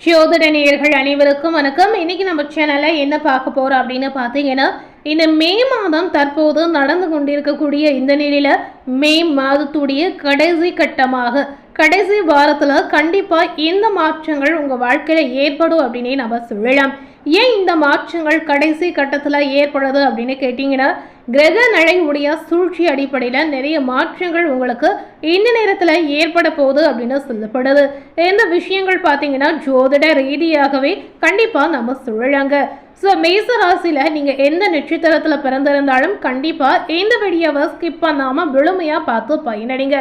ஜோதிட நேயர்கள் அனைவருக்கும் வணக்கம். இன்னைக்கு நம்ம சேனல்ல என்ன பார்க்க போறோம் அப்படின்னு பார்த்தீங்கன்னா, இந்த மே மாதம் தற்போது நடந்து கொண்டிருக்கக்கூடிய இந்த நிலையில மே மாதத்துடைய கடைசி கட்டமாக கடைசி வாரத்துல கண்டிப்பா இந்த மாற்றங்கள் உங்க வாழ்க்கையில ஏற்படும் அப்படின்னே நம்ம சொல்லலாம். ஏன் இந்த மாற்றங்கள் கடைசி கட்டத்துல ஏற்படுது அப்படின்னு கேட்டீங்கன்னா, கிரக நிலையுடைய சூழ்ச்சி அடிப்படையில நிறைய மாற்றங்கள் உங்களுக்கு இந்த நேரத்துல ஏற்பட போகுது அப்படின்னு சொல்லப்படுது. இந்த விஷயங்கள் பார்த்தீங்கன்னா ஜோதிட ரீதியாகவே கண்டிப்பா நம்ம சொல்லலாங்க. ஸோ மேச ராசியில நீங்க எந்த நட்சத்திரத்துல பிறந்திருந்தாலும் கண்டிப்பா இந்த வீடியோவை ஸ்கிப் பண்ணாம முழுமையா பார்த்து பயனடைங்க.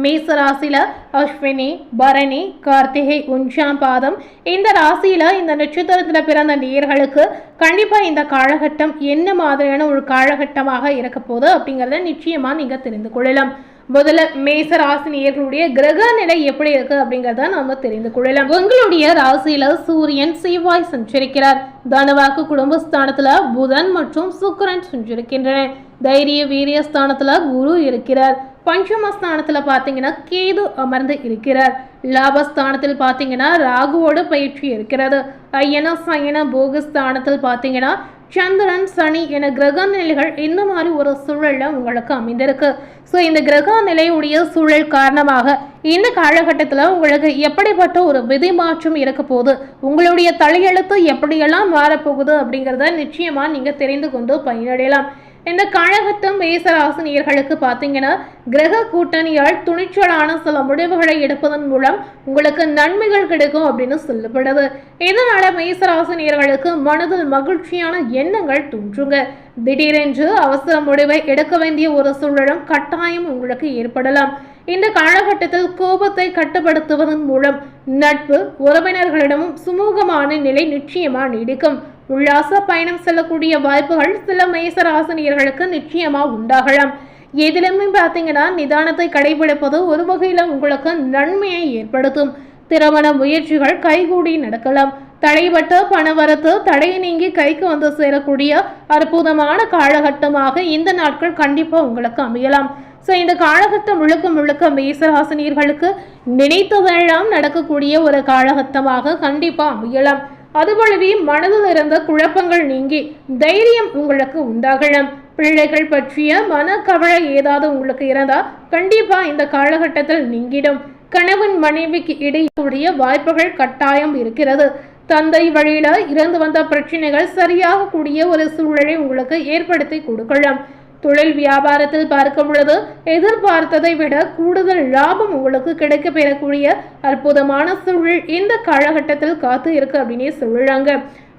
மேச ராசியில அஸ்வினி, பரணி, கார்த்திகை, ஒன்றாம் பாதம் இந்த ராசியில இந்த நட்சத்திரத்துல பிறந்த நேயர்களுக்கு கண்டிப்பா இந்த காலகட்டம் என்ன மாதிரியான ஒரு காலகட்டமாக இருக்க போகுது அப்படிங்கறத நிச்சயமா நீங்க தெரிந்து கொள்ளலாம். முதல்ல மேச ராசி நேயர்களுடைய கிரக நிலை எப்படி இருக்கு அப்படிங்கறத நாம தெரிந்து கொள்ளலாம். உங்களுடைய ராசியில சூரியன், செவ்வாய் சஞ்சரிக்கிறார். தனவாக்கு குடும்பஸ்தானத்துல புதன் மற்றும் சுக்கிரன் சஞ்சரிக்கின்றன. தைரிய வீரிய ஸ்தானத்துல குரு இருக்கிறார். பஞ்சமஸ்தானத்துல பாத்தீங்கன்னா கேது அமர்ந்து இருக்கிறார். லாபஸ்தானத்தில் பாத்தீங்கன்னா ராகுவோட பயிற்சி இருக்கிறது. ஐயன சயன போகஸ்தானத்தில் பாத்தீங்கன்னா சந்திரன், சனி என கிரக நிலைகள் இந்த மாதிரி ஒரு சூழல்ல உங்களுக்கு அமைந்திருக்கு. ஸோ இந்த கிரக நிலையுடைய சூழல் காரணமாக இந்த காலகட்டத்தில் உங்களுக்கு எப்படிப்பட்ட ஒரு விதி மாற்றம் இருக்க போகுது, உங்களுடைய தலையெழுத்து எப்படியெல்லாம் மாறப்போகுது அப்படிங்கிறத நிச்சயமா நீங்க தெரிந்து கொண்டு பயனடையலாம். இந்த காலகட்டம் மேசராசினியர்களுக்கு பார்த்தீங்கன்னா கிரக கூட்டணியால் துணிச்சலான சில முடிவுகளை எடுப்பதன் மூலம் உங்களுக்கு நன்மைகள் கிடைக்கும் அப்படின்னு சொல்லப்படுது. இதனால மேசராசினியர்களுக்கு மனதில் மகிழ்ச்சியான எண்ணங்கள் தோன்றுங்க. திடீரென்று அவசர முடிவை எடுக்க வேண்டிய ஒரு சூழலும் கட்டாயம் உங்களுக்கு ஏற்படலாம். இந்த காலகட்டத்தில் கோபத்தை கட்டுப்படுத்துவதன் மூலம் நட்பு உறவினர்களிடமும் சுமூகமான நிலை நிச்சயமா நீடிக்கும். உல்லாச பயணம் செல்லக்கூடிய வாய்ப்புகள் சில மேசராசினியர்களுக்கு நிச்சயமா உண்டாகலாம். எதிலுமே பார்த்தீங்கன்னா நிதானத்தை கடைபிடிப்பது ஒரு வகையில உங்களுக்கு நன்மையை ஏற்படுத்தும். திருமண முயற்சிகள் கைகூடி நடக்கலாம். தடைபட்ட பணவரத்து தடையை நீங்கி கைக்கு வந்து சேரக்கூடிய அற்புதமான காலகட்டமாக இந்த நாட்கள் கண்டிப்பா உங்களுக்கு அமையலாம். ஸோ இந்த காலகட்டம் முழுக்க முழுக்க மேசராசினியர்களுக்கு நினைத்ததெல்லாம் நடக்கக்கூடிய ஒரு காலகட்டமாக கண்டிப்பா அமையலாம். அதுபோலவே மனதில் இருந்த குழப்பங்கள் நீங்கி தைரியம் உங்களுக்கு உண்டாகலாம். பிள்ளைகள் பற்றிய மனக்கவலை ஏதாவது உங்களுக்கு இருந்தா கண்டிப்பா இந்த காலகட்டத்தில் நீங்கிடும். கணவன் மனைவிக்கு இடையே வாய்ப்புகள் கட்டாயம் இருக்கிறது. தந்தை வழியில இருந்து வந்த பிரச்சனைகள் சரியாக கூடிய ஒரு சூழலை உங்களுக்கு ஏற்படுத்தி கொடுக்கலாம். தொழில் வியாபாரத்தில் பார்க்க பொழுது எதிர்பார்த்ததை விட கூடுதல் லாபம் உங்களுக்கு கிடைக்க பெறக்கூடிய அற்புதமான சூழல் இந்த காலகட்டத்தில் காத்து இருக்கு அப்படின்னே சொல்லலாங்க.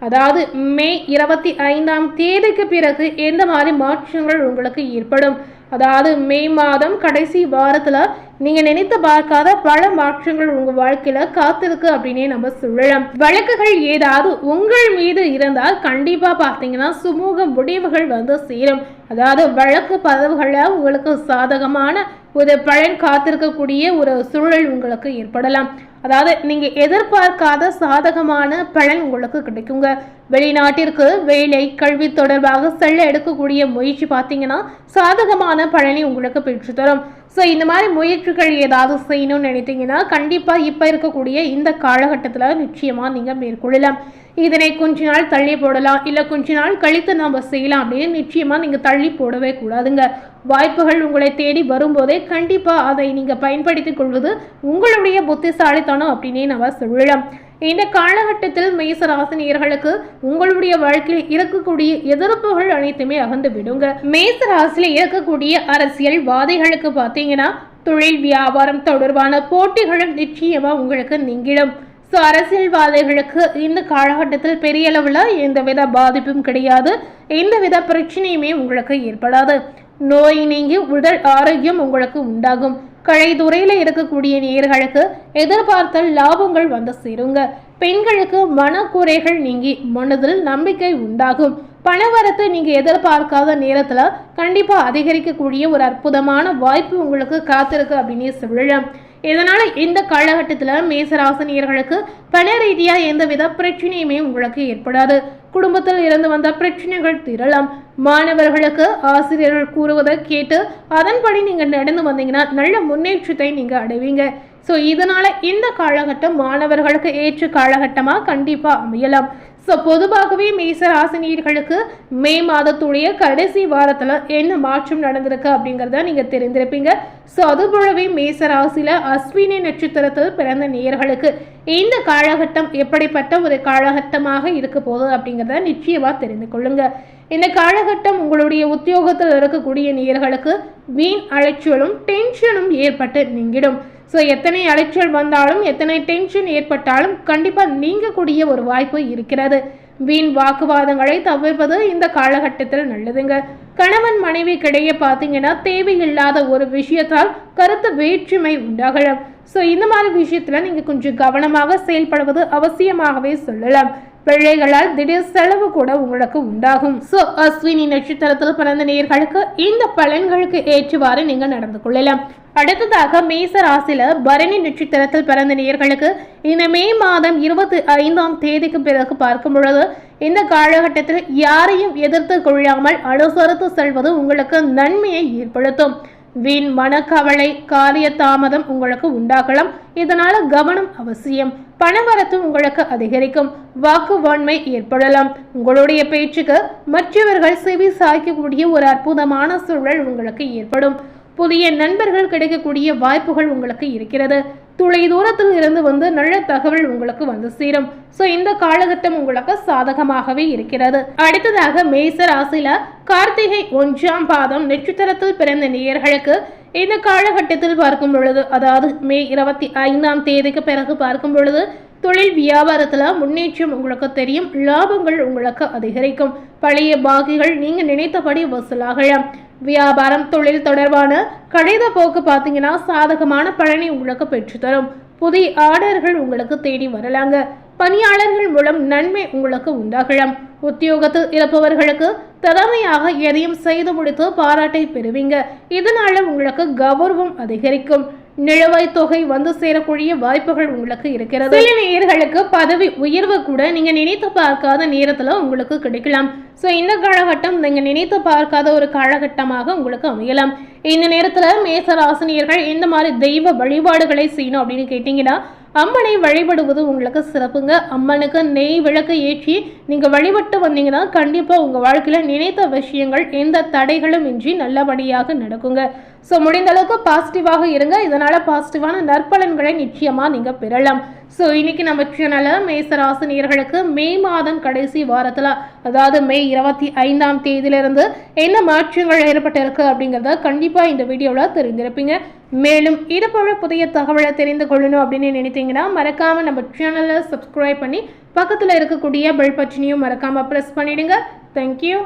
அதாவது மே 25ஆம் தேதிக்கு பிறகு எந்த மாதிரி மாற்றங்கள் உங்களுக்கு ஏற்படும், அதாவது மே மாதம் கடைசி வாரத்துல நீங்க நினைத்து பார்க்காத பல மாற்றங்கள் உங்க வாழ்க்கையில காத்திருக்கு அப்படின்னே நம்ம சொல்லலாம். வழக்குகள் ஏதாவது உங்கள் மீது இருந்தால் கண்டிப்பா பார்த்தீங்கன்னா சுமூக முடிவுகள் வந்து சேரும். அதாவது வழக்கு பதிவுகள்ல உங்களுக்கு சாதகமான ஒரு பலன் காத்திருக்கக்கூடிய ஒரு சூழல் உங்களுக்கு ஏற்படலாம். அதாவது நீங்க எதிர்பார்க்காத சாதகமான பலன் உங்களுக்கு கிடைக்குங்க. வெளிநாட்டிற்கு வேலை, கல்வி தொடர்பாக செல்ல எடுக்கக்கூடிய முயற்சி பார்த்தீங்கன்னா சாதகமான பலனை உங்களுக்கு பெற்றுத்தரும். ஸோ இந்த மாதிரி முயற்சிகள் ஏதாவது செய்யணும்னு நினைத்தீங்கன்னா கண்டிப்பா இப்ப இருக்கக்கூடிய இந்த காலகட்டத்துல நிச்சயமா நீங்க மேற்கொள்ளலாம். இதனை கொஞ்ச நாள் தள்ளி போடலாம், இல்ல கொஞ்ச நாள் கழித்து நாம செய்யலாம் அப்படின்னு நிச்சயமா நீங்க தள்ளி போடவே கூடாதுங்க. வாய்ப்புகள் உங்களை தேடி வரும்போதே கண்டிப்பா அதை நீங்க பயன்படுத்திக் கொள்வது உங்களுடைய புத்திசாலித்தனம் அப்படின்னே நம்ம சொல்லலாம். இந்த காலகட்டத்தில் மேசராசினியர்களுக்கு உங்களுடைய வாழ்க்கையில் இருக்கக்கூடிய எதிர்ப்புகள் அனைத்துமே அகன்று விடுங்க. மேசராசியில இருக்கக்கூடிய அரசியல்வாதிகளுக்கு பார்த்தீங்கன்னா தொழில் வியாபாரம் தொடர்பான போட்டிகளும் நிச்சயமா உங்களுக்கு நீங்கிடும். ஸோ அரசியல்வாதிகளுக்கு இந்த காலகட்டத்தில் பெரிய அளவில் எந்தவித பாதிப்பும் கிடையாது, எந்தவித பிரச்சனையுமே உங்களுக்கு ஏற்படாது. நோய் நீங்கி உடல் ஆரோக்கியம் உங்களுக்கு உண்டாகும். கலைத்துறையில இருக்கக்கூடிய நேயர்களுக்கு எதிர்பார்த்த லாபங்கள் வந்து சேருங்க. பெண்களுக்கு மனக்குறைகள் நீங்கி மனதில் நம்பிக்கை உண்டாகும். பணவரத்தை நீங்க எதிர்பார்க்காத நேரத்துல கண்டிப்பா அதிகரிக்கக்கூடிய ஒரு அற்புதமான வாய்ப்பு உங்களுக்கு காத்திருக்கு அப்படின்னு சொல்லலாம். இதனால இந்த காலகட்டத்துல மேசராசினியர்களுக்கு பண ரீதியா எந்தவித பிரச்சனையுமே உங்களுக்கு ஏற்படாது. குடும்பத்தில் இருந்து வந்த பிரச்சனைகள் தீரலாம். மாணவர்களுக்கு ஆசிரியர்கள் கூறுவதை கேட்டு அதன்படி நீங்க நடந்து வந்தீங்கன்னா நல்ல முன்னேற்றத்தை நீங்க அடைவீங்க. ஸோ இதனால இந்த காலகட்டம் மாணவர்களுக்கு ஏற்ற காலகட்டமாக கண்டிப்பாக அமையலாம். ஸோ பொதுவாகவே மேசராசினியர்களுக்கு மே மாதத்துடைய கடைசி வாரத்தில் என்ன மாற்றம் நடந்திருக்கு அப்படிங்கிறத நீங்கள் தெரிந்திருப்பீங்க. ஸோ அதுபோலவே மேசராசியில் அஸ்வினி நட்சத்திரத்தில் பிறந்த நேயர்களுக்கு இந்த காலகட்டம் எப்படிப்பட்ட ஒரு காலகட்டமாக இருக்க போகுது அப்படிங்கிறத நிச்சயமாக தெரிந்து கொள்ளுங்க. இந்த காலகட்டம் உங்களுடைய உத்தியோகத்தில் இருக்கக்கூடிய நேயர்களுக்கு வீண் அலைச்சலும் டென்ஷனும் ஏற்பட்டு நீங்கிடும். ஸோ எத்தனை அலைச்சல் வந்தாலும் எத்தனை டென்ஷன் ஏற்பட்டாலும் கண்டிப்பாக நீங்கக்கூடிய ஒரு வாய்ப்பு இருக்கிறது. வீண் வாக்குவாதங்களை தவிர்ப்பது இந்த காலகட்டத்தில் நல்லதுங்க. கணவன் மனைவி கிடையே பார்த்தீங்கன்னா தேவையில்லாத ஒரு விஷயத்தால் கருத்து வேற்றுமை உண்டாகலாம். ஸோ இந்த மாதிரி விஷயத்தில் நீங்கள் கொஞ்சம் கவனமாக செயல்படுவது அவசியமாகவே சொல்லலாம். பிள்ளைகளால் திடீர் செலவு கூட உங்களுக்கு உண்டாகும். ஸோ அஸ்வினி நட்சத்திரத்தில் பிறந்த நேயர்களுக்கு இந்த பலன்களுக்கு ஏற்றவாறு நீங்கள் நடந்து கொள்ளலாம். அடுத்ததாக மேச ராசியில பரணி நட்சத்திரத்தில் பிறந்த நேயர்களுக்கு இந்த மே மாதம் 25ஆம் தேதிக்கு பிறகு பார்க்கும் பொழுது இந்த காலகட்டத்தில் யாரையும் எதிர்த்து கொள்ளாமல் அனுசரித்து செல்வது உங்களுக்கு நன்மையை ஏற்படுத்தும். வீண் மனக்கவலை காரிய தாமதம் உங்களுக்கு உண்டாகலாம். இதனால கவனம் அவசியம். பணவரத்து உங்களுக்கு அதிகரிக்கும். வாக்குவாண்மை ஏற்படலாம். உங்களுடைய பேச்சுக்கு மற்றவர்கள் செவி சாய்க்கக்கூடிய ஒரு அற்புதமான சூழல் உங்களுக்கு ஏற்படும். புதிய நண்பர்கள் கிடைக்கக்கூடிய வாய்ப்புகள் உங்களுக்கு இருக்கிறது. துளை தூரத்தில் இருந்து வந்து நல்ல தகவல் உங்களுக்கு வந்து சேரும். ஸோ இந்த காலகட்டம் உங்களுக்கு சாதகமாகவே இருக்கிறது. அடுத்ததாக மேச ராசியில கார்த்திகை 1ஆம் பாதம் நட்சத்திரத்தில் பிறந்த நேயர்களுக்கு இந்த காலகட்டத்தில் பார்க்கும் பொழுது, அதாவது மே 25ஆம் தேதிக்கு பிறகு பார்க்கும் பொழுது தொழில் வியாபாரத்துல முன்னேற்றம் உங்களுக்கு தெரியும். லாபங்கள் உங்களுக்கு அதிகரிக்கும். பழைய பாக்கிகள் நீங்க நினைத்தபடி வசூலாகலாம். வியாபாரம் தொழில் தொடர்பான கடித போக்கு பார்த்தீங்கன்னா சாதகமான பலனை உங்களுக்கு பெற்றுத்தரும். புதிய ஆர்டர்கள் உங்களுக்கு தேடி வரலாங்க. பணியாளர்கள் மூலம் நன்மை உங்களுக்கு உண்டாகலாம். உத்தியோகத்தில் இருப்பவர்களுக்கு திறமையாக எதையும் செய்து முடித்து பாராட்டை பெறுவீங்க. இதனால உங்களுக்கு கௌரவம் அதிகரிக்கும். நிலுவைத் தொகை வந்து சேரக்கூடிய வாய்ப்புகள் உங்களுக்கு இருக்கிறது. சில நேயர்களுக்கு பதவி உயர்வு கூட நீங்க நினைத்து பார்க்காத நேரத்துல உங்களுக்கு கிடைக்கலாம். ஸோ இந்த காலகட்டம் நீங்க நினைத்து பார்க்காத ஒரு காலகட்டமாக உங்களுக்கு அமையலாம். இந்த நேரத்துல மேசராசினியர்கள் இந்த மாதிரி தெய்வ வழிபாடுகளை செய்யணும் அப்படின்னு கேட்டீங்கன்னா அம்மனை வழிபடுவது உங்களுக்கு சிறப்புங்க. அம்மனுக்கு நெய் விளக்கு ஏற்றி நீங்க வழிபட்டு வந்தீங்கன்னா கண்டிப்பா உங்க வாழ்க்கையில நினைத்த விஷயங்கள் எந்த தடைகளும் இன்றி நல்லபடியாக நடக்குங்க. ஸோ முடிந்த அளவுக்கு பாசிட்டிவாக இருங்க. இதனால பாசிட்டிவான நற்பலன்களை நிச்சயமா நீங்க பெறலாம். ஸோ இன்னைக்கு நம்ம சேனலில் மேசராசினியர்களுக்கு மே மாதம் கடைசி வாரத்தில், அதாவது மே 25ஆம் தேதியிலிருந்து என்ன மாற்றங்கள் ஏற்பட்டிருக்கு அப்படிங்கிறத கண்டிப்பாக இந்த வீடியோவில் தெரிஞ்சிருப்பீங்க. மேலும் இது போல புதிய தகவலை தெரிந்து கொள்ளணும் அப்படின்னு நினைத்தீங்கன்னா மறக்காமல் நம்ம சேனலை சப்ஸ்கிரைப் பண்ணி பக்கத்தில் இருக்கக்கூடிய பெல் பட்டனையும் மறக்காமல் ப்ரெஸ் பண்ணிடுங்க. தேங்க்யூ.